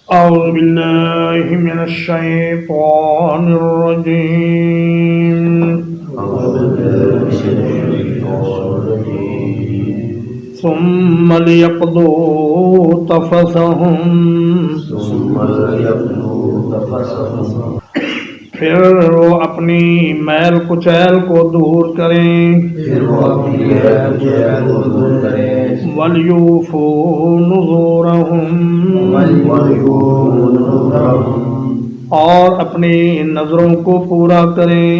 أعوذ بالله من الشيطان الرجيم ثم ليقضوا تفثهم پھر وہ اپنی میل کچیل کو دور کریں وَلْيُوفُوا نُذُورَهُمْ اور اپنی نظروں کو پورا کریں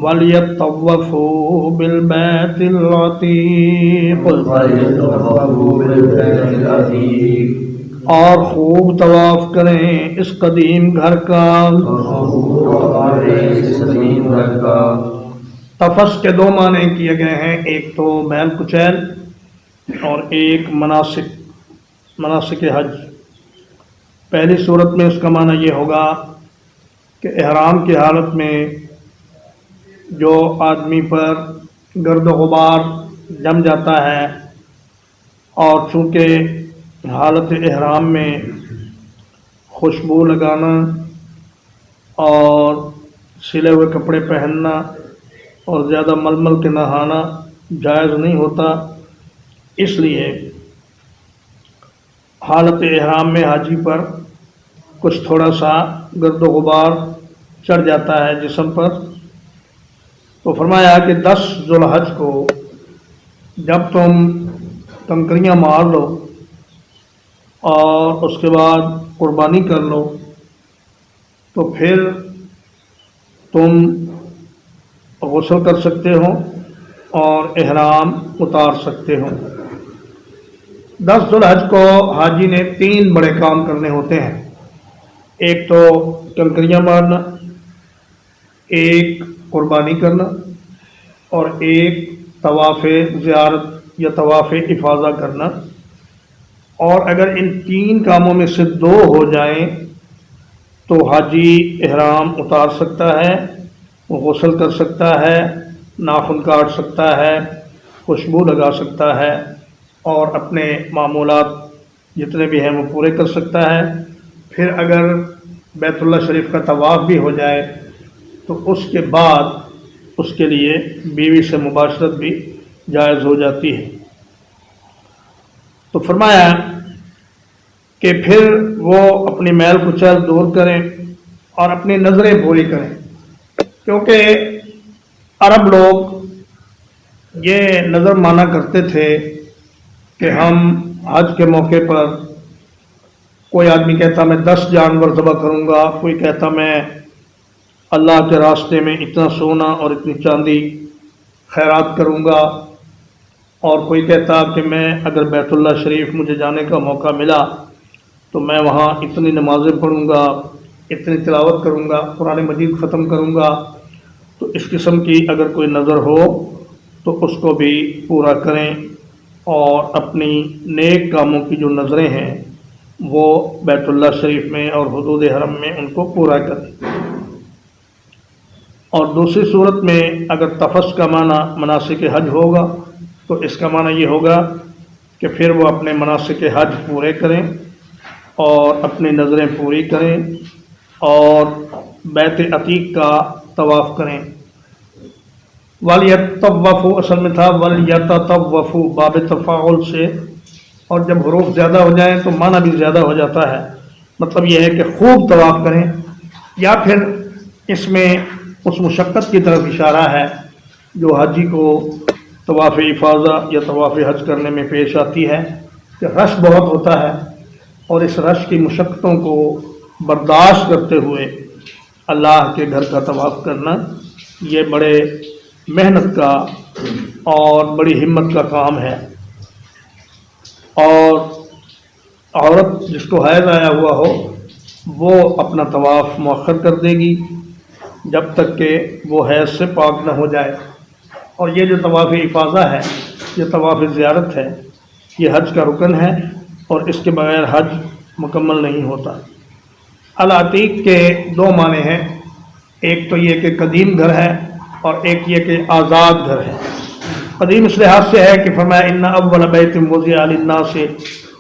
وَلْيَطَّوَّفُوا بِالْبَيْتِ الْعَتِيقِ اور خوب طواف کریں اس قدیم گھر کا۔ تفس کے دو معنی کیے گئے ہیں، ایک تو میل کچیل اور ایک مناسک حج۔ پہلی صورت میں اس کا معنی یہ ہوگا کہ احرام کی حالت میں جو آدمی پر گرد و غبار جم جاتا ہے اور چونکہ حالت احرام میں خوشبو لگانا اور سلے ہوئے کپڑے پہننا اور زیادہ مل کے نہانا جائز نہیں ہوتا، اس لیے حالت احرام میں حاجی پر کچھ تھوڑا سا گرد و غبار چڑھ جاتا ہے جسم پر، تو فرمایا کہ 10 ذو الحج کو جب تم کنکریاں مار لو اور اس کے بعد قربانی کر لو تو پھر تم غسل کر سکتے ہو اور احرام اتار سکتے ہو۔ 10 ذو الحج کو حاجی نے 3 بڑے کام کرنے ہوتے ہیں، ایک تو کنکریاں مارنا، ایک قربانی کرنا اور ایک طواف زیارت یا طواف افاضہ کرنا۔ اور اگر ان 3 کاموں میں سے 2 ہو جائیں تو حاجی احرام اتار سکتا ہے، غسل کر سکتا ہے، ناخن کاٹ سکتا ہے، خوشبو لگا سکتا ہے اور اپنے معمولات جتنے بھی ہیں وہ پورے کر سکتا ہے۔ پھر اگر بیت اللہ شریف کا طواف بھی ہو جائے تو اس کے بعد اس کے لیے بیوی سے مباشرت بھی جائز ہو جاتی ہے۔ تو فرمایا کہ پھر وہ اپنی میل کچیل دور کریں اور اپنی نظریں پوری کریں، کیونکہ عرب لوگ یہ نظر مانا کرتے تھے کہ ہم حج کے موقع پر، کوئی آدمی کہتا میں 10 جانور ذبح کروں گا، کوئی کہتا میں اللہ کے راستے میں اتنا سونا اور اتنی چاندی خیرات کروں گا، اور کوئی کہتا کہ میں اگر بیت اللہ شریف مجھے جانے کا موقع ملا تو میں وہاں اتنی نمازیں پڑھوں گا، اتنی تلاوت کروں گا، قرآن مجید ختم کروں گا۔ تو اس قسم کی اگر کوئی نظر ہو تو اس کو بھی پورا کریں اور اپنی نیک کاموں کی جو نظریں ہیں وہ بیت اللہ شریف میں اور حدود حرم میں ان کو پورا کریں۔ اور دوسری صورت میں اگر تفس کا معنی مناسک حج ہوگا تو اس کا معنی یہ ہوگا کہ پھر وہ اپنے مناسک حج پورے کریں اور اپنی نظریں پوری کریں اور بیت عتیق کا طواف کریں۔ وَلْيَطَّوَّفُوا اصل میں تھا وَلْيَتَطَوَّفُوا باب تفاعل سے، اور جب حروف زیادہ ہو جائیں تو معنی بھی زیادہ ہو جاتا ہے۔ مطلب یہ ہے کہ خوب طواف کریں، یا پھر اس میں اس مشقت کی طرف اشارہ ہے جو حاجی کو طواف افاضہ یا طواف حج کرنے میں پیش آتی ہے کہ رش بہت ہوتا ہے، اور اس رش کی مشقتوں کو برداشت کرتے ہوئے اللہ کے گھر کا طواف کرنا یہ بڑے محنت کا اور بڑی ہمت کا کام ہے۔ اور عورت جس کو حیض آیا ہوا ہو وہ اپنا طواف مؤخر کر دے گی جب تک کہ وہ حیض سے پاک نہ ہو جائے۔ اور یہ جو طواف افاضہ ہے، یہ طواف زیارت ہے، یہ حج کا رکن ہے اور اس کے بغیر حج مکمل نہیں ہوتا۔ العتیق کے 2 معنی ہیں، ایک تو یہ کہ قدیم گھر ہے اور ایک یہ کہ آزاد گھر ہے۔ قدیم اس لحاظ سے ہے کہ فرمایا ان اول بیت وضع للناس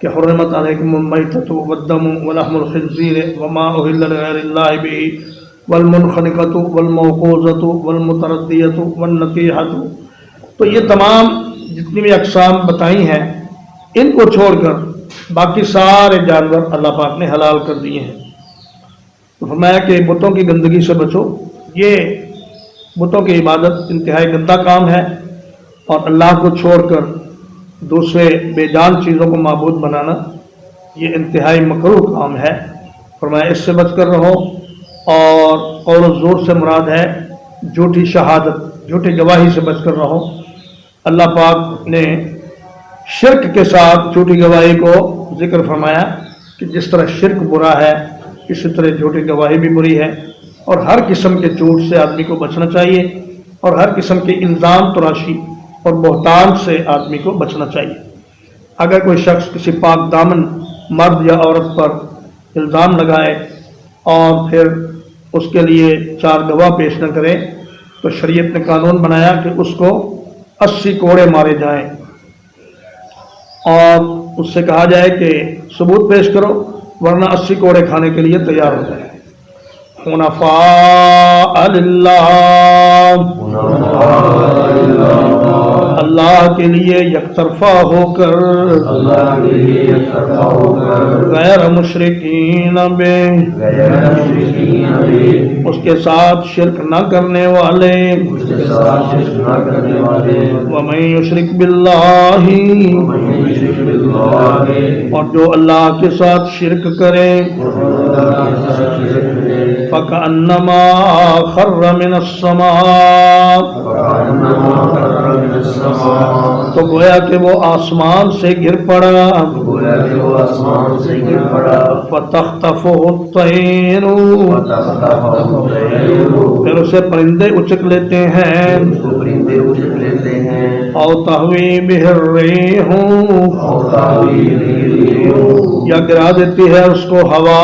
کہ حرمت علیکم المیتۃ والدم ولحم الخنزیر وما اہل لغیر اللہ بہ والمنخنقۃ والموقوذۃ والمتردیۃ والنطیحۃ. تو یہ تمام جتنی بھی اقسام بتائی ہیں ان کو چھوڑ کر باقی سارے جانور اللہ پاک نے حلال کر دیے ہیں. تو فرمایا کہ بتوں کی گندگی سے بچو. یہ بتوں کی عبادت انتہائی گندا کام ہے اور اللہ کو چھوڑ کر دوسرے بے جان چیزوں کو معبود بنانا یہ انتہائی مکروہ کام ہے. فرمایا اس سے بچ کر رہو. اور قول الزور سے مراد ہے جھوٹی شہادت، جھوٹی گواہی سے بچ کر رہو. اللہ پاک نے شرک کے ساتھ جھوٹی گواہی کو ذکر فرمایا کہ جس طرح شرک برا ہے اسی طرح جھوٹی گواہی بھی بری ہے. اور ہر قسم کے جھوٹ سے آدمی کو بچنا چاہیے اور ہر قسم کے الزام تراشی اور بہتان سے آدمی کو بچنا چاہیے. اگر کوئی شخص کسی پاک دامن مرد یا عورت پر الزام لگائے اور پھر اس کے لیے 4 گواہ پیش نہ کرے تو شریعت نے قانون بنایا کہ اس کو 80 کوڑے مارے جائیں اور اس سے کہا جائے کہ ثبوت پیش کرو ورنہ 80 کوڑے کھانے کے لیے تیار ہو جائے. حنفاء للہ، اللہ کے لیے یک طرفہ ہو کر، غیر مشرکین بے، اس کے ساتھ شرک نہ کرنے والے. ومن یشرک باللہ، اور جو اللہ کے ساتھ شرک کرے، فَكَأَنَّمَا خَرَّ مِنَ السَّمَاءِ، تو گویا کہ وہ آسمان سے گر پڑا. فَتَخْطَفُهُ الطَّيْرُ، پھر اسے پرندے اچک لیتے ہیں. اَوْ تَهْوِي بِهِ الرِّيحُ، یا گرا دیتی ہے اس کو ہوا.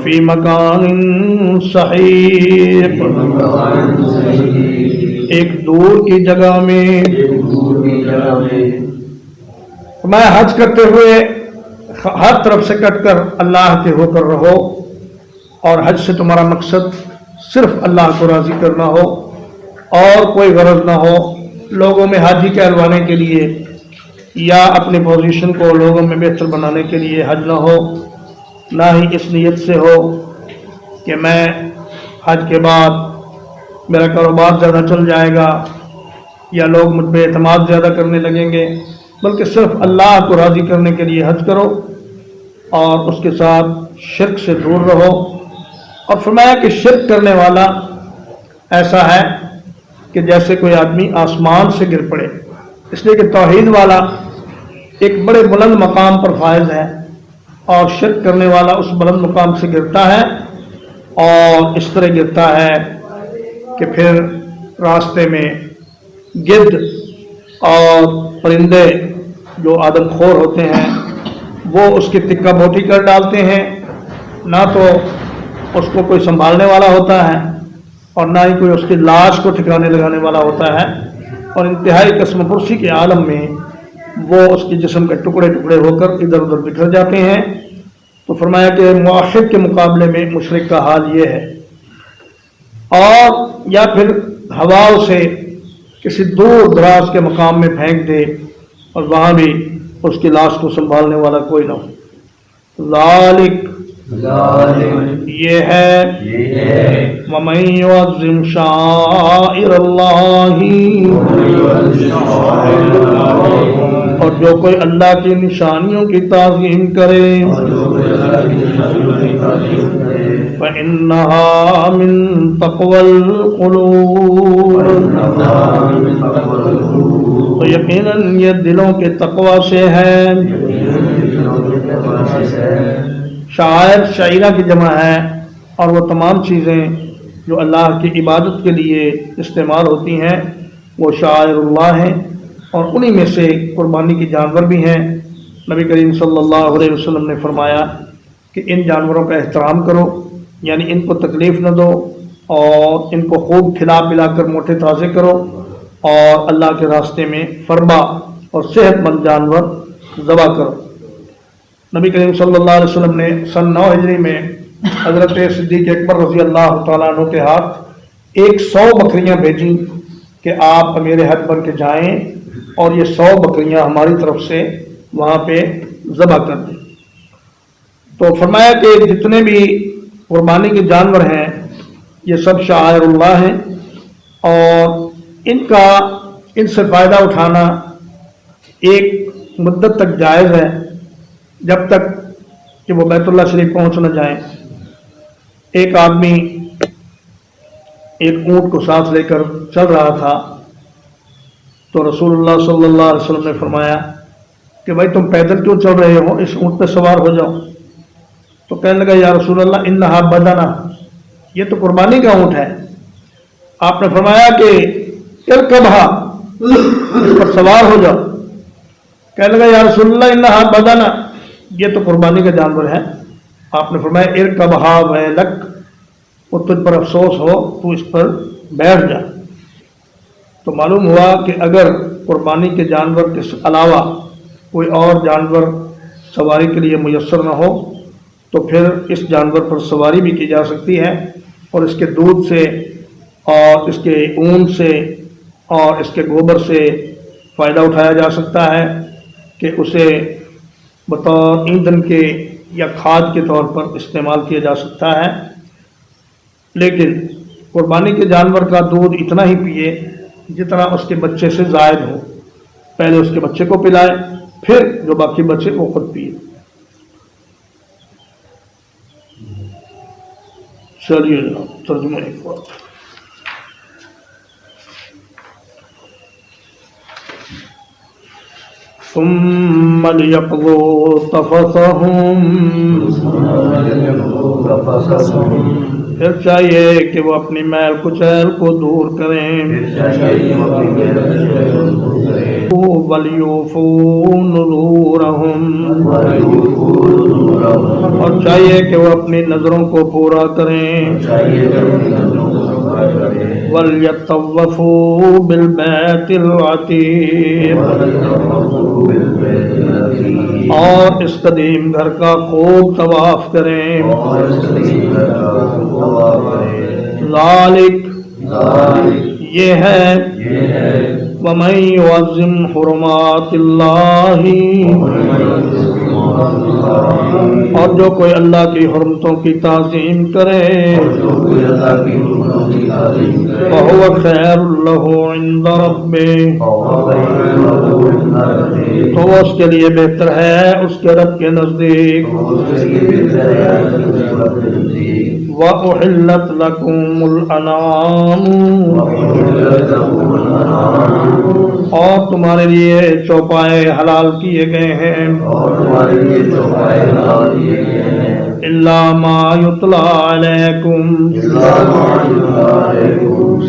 فی مکان سحیق، ایک دور کی جگہ میں. میں حج کرتے ہوئے ہر طرف سے کٹ کر اللہ کے ہو کر رہو اور حج سے تمہارا مقصد صرف اللہ کو راضی کرنا ہو اور کوئی غرض نہ ہو لوگوں میں حاجی کہلوانے کے لیے یا اپنی پوزیشن کو لوگوں میں بہتر بنانے کے لیے حج نہ ہو، نہ ہی اس نیت سے ہو کہ میں حج کے بعد میرا کاروبار زیادہ چل جائے گا یا لوگ مجھ پہ اعتماد زیادہ کرنے لگیں گے، بلکہ صرف اللہ کو راضی کرنے کے لیے حج کرو اور اس کے ساتھ شرک سے دور رہو. اور فرمایا کہ شرک کرنے والا ایسا ہے کہ جیسے کوئی آدمی آسمان سے گر پڑے، اس لیے کہ توحید والا ایک بڑے بلند مقام پر فائز ہے اور شرک کرنے والا اس بلند مقام سے گرتا ہے اور اس طرح گرتا ہے کہ پھر راستے میں گرد اور پرندے جو آدم خور ہوتے ہیں وہ اس کی تکہ بوٹی کر ڈالتے ہیں. نہ تو اس کو کوئی سنبھالنے والا ہوتا ہے اور نہ ہی کوئی اس کی لاش کو ٹھکانے لگانے والا ہوتا ہے، اور انتہائی قسم پرسی کے عالم میں وہ اس کے جسم کے ٹکڑے ٹکڑے ہو کر ادھر ادھر بکھر جاتے ہیں. تو فرمایا کہ موحد کے مقابلے میں مشرک کا حال یہ ہے. اور یا پھر ہواؤں سے کسی دور دراز کے مقام میں پھینک دے اور وہاں بھی اس کی لاش کو سنبھالنے والا کوئی نہ ہو. ذالک، یہ ہے وَمَن يُعَظِّمْ شَعَائِرَ اللَّهِ، اور جو کوئی اللہ کی نشانیوں کی تعظیم کرے، فَإِنَّهَا مِن تَقْوَى الْقُلُوبِ، تو یقیناً یہ دلوں کے تقوی سے ہے. شاعر شاعرہ کی جمع ہے اور وہ تمام چیزیں جو اللہ کی عبادت کے لیے استعمال ہوتی ہیں وہ شاعر اللہ ہیں، اور انہی میں سے قربانی کے جانور بھی ہیں. نبی کریم صلی اللہ علیہ وسلم نے فرمایا کہ ان جانوروں کا احترام کرو، یعنی ان کو تکلیف نہ دو اور ان کو خوب کھلا پلا کر موٹے تازے کرو اور اللہ کے راستے میں فربا اور صحت مند جانور ذبح کرو۔ نبی کریم صلی اللہ علیہ وسلم نے سن 9 ہجری میں حضرت صدیق اکبر رضی اللہ تعالیٰ عنہ کے ہاتھ 100 بکریاں بھیجیں کہ آپ امیر حج بن کے جائیں اور یہ 100 بکریاں ہماری طرف سے وہاں پہ ذبح کر دیں۔ تو فرمایا کہ جتنے بھی قربانی کے جانور ہیں یہ سب شعائر اللہ ہیں اور ان سے فائدہ اٹھانا ایک مدت تک جائز ہے، جب تک کہ وہ بیت اللہ شریف پہنچ نہ جائیں۔ ایک آدمی ایک اونٹ کو ساتھ لے کر چل رہا تھا تو رسول اللہ صلی اللہ علیہ وسلم نے فرمایا کہ بھائی تم پیدل کیوں چل رہے ہو، اس اونٹ پہ سوار ہو جاؤ۔ تو کہنے لگا یا رسول اللہ انہا بدنہ، یہ تو قربانی کا اونٹ ہے۔ آپ نے فرمایا کہ ارکبھا، اس پر سوار ہو جاؤ۔ کہنے لگا یا رسول اللہ انہا بدنہ، یہ تو قربانی کا جانور ہے۔ آپ نے فرمایا ارکبھا ویلک، وہ تجھ پر افسوس ہو، تو اس پر بیٹھ جا۔ تو معلوم ہوا کہ اگر قربانی کے جانور کے علاوہ کوئی اور جانور سواری کے لیے میسر نہ ہو تو پھر اس جانور پر سواری بھی کی جا سکتی ہے، اور اس کے دودھ سے اور اس کے اون سے اور اس کے گوبر سے فائدہ اٹھایا جا سکتا ہے کہ اسے بطور ایندھن کے یا کھاد کے طور پر استعمال کیا جا سکتا ہے۔ لیکن قربانی کے جانور کا دودھ اتنا ہی پیے جتنا اس کے بچے سے زائد ہو، پہلے اس کے بچے کو پلائے، پھر جو باقی بچے وہ خود پیے۔ چلیے جناب ترجمہ ایک بار۔ ثم ليقضوا تفثهم، پھر چاہیے کہ وہ اپنی میل کچیل کو دور کریں۔ وَلْيُوفُوا نُذُورَهُمْ، اور چاہیے کہ وہ اپنی نظروں کو پورا کریں۔ وَلْيَطَّوَّفُوا بِالْبَيْتِ الْعَتِيقِ، اور اس قدیم گھر کا خوب طواف کریں۔ ذالک، یہ ہے، وَمَن يُعَظِّمْ حُرُمَاتِ اللَّهِ، اور جو کوئی اللہ کی حرمتوں کی تعظیم کرے، فَهُوَ خَيْرٌ لَهُ عِندَ رَبِّهِ، تو وہ اس کے لیے بہتر ہے اس کے رب کے نزدیک۔ وَأُحِلَّتْ لَكُمُ الْأَنْعَامُ، اور تمہارے لیے چوپائے حلال کیے گئے ہیں۔ إِلَّا مَا يُتْلَى عَلَيْكُمْ،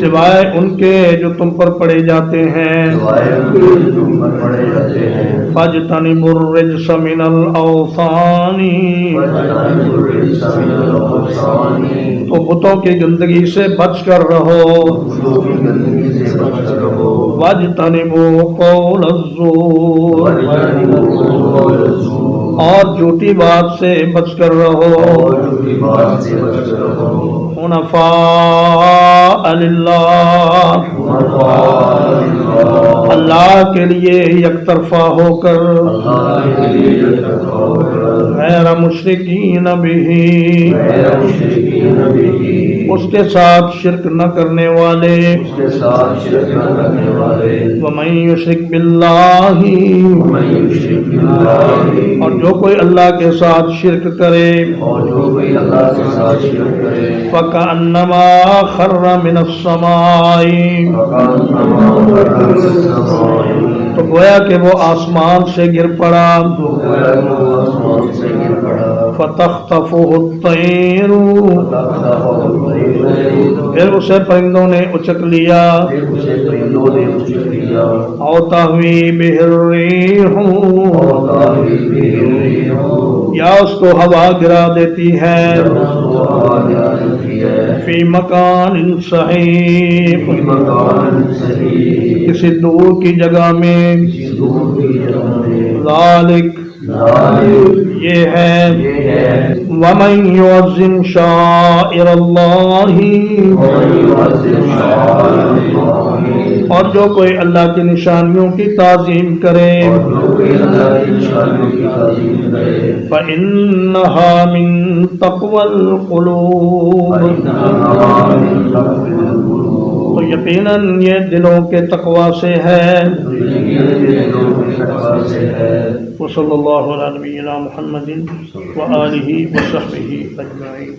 سوائے ان کے جو تم پر پڑے جاتے ہیں۔ فَاجْتَنِبُوا الرِّجْسَ مِنَ الْأَوْثَانِ، تو بتوں کی گندگی سے بچ کر رہو۔ وَاجْتَنِبُوا قَوْلَ الزُّورِ، اور جھوٹی بات سے بچ کر رہو۔ حنفاء للہ، اللہ کے لیے یک طرفہ ہو کر، غیر مشرکین بہ، اس کے ساتھ شرک نہ کرنے والے۔ وَمَن یشرک باللہ، اور جو کوئی اللہ کے ساتھ شرک کرے، فَكَأَنَّمَا خَرَّ مِنَ السَّمَاءِ، تو گویا کہ وہ آسمان سے گر پڑا۔ فَتَخْطَفُهُ الطَّيْرُ، پھر اسے پرندوں نے اچک لیا۔ أَوْ تَهْوِي بِهِ الرِّيحُ، یا اس کو ہوا گرا دیتی ہے۔ فی مکان صحیح، کسی دور کی جگہ میں۔ ذالک یہ ہے وَمَن يُعَظِّمْ شَعَائِرَ اللَّهِ اور جو کوئی اللہ کی نشانیوں کی تعظیم کرے فَإِنَّهَا مِن تَقْوَى الْقُلُوبِ تو یقیناً یہ دلوں کے تقوی سے ہے. وصلی اللہ علی نبینا محمد وآلہ وصحبہ اجمعین.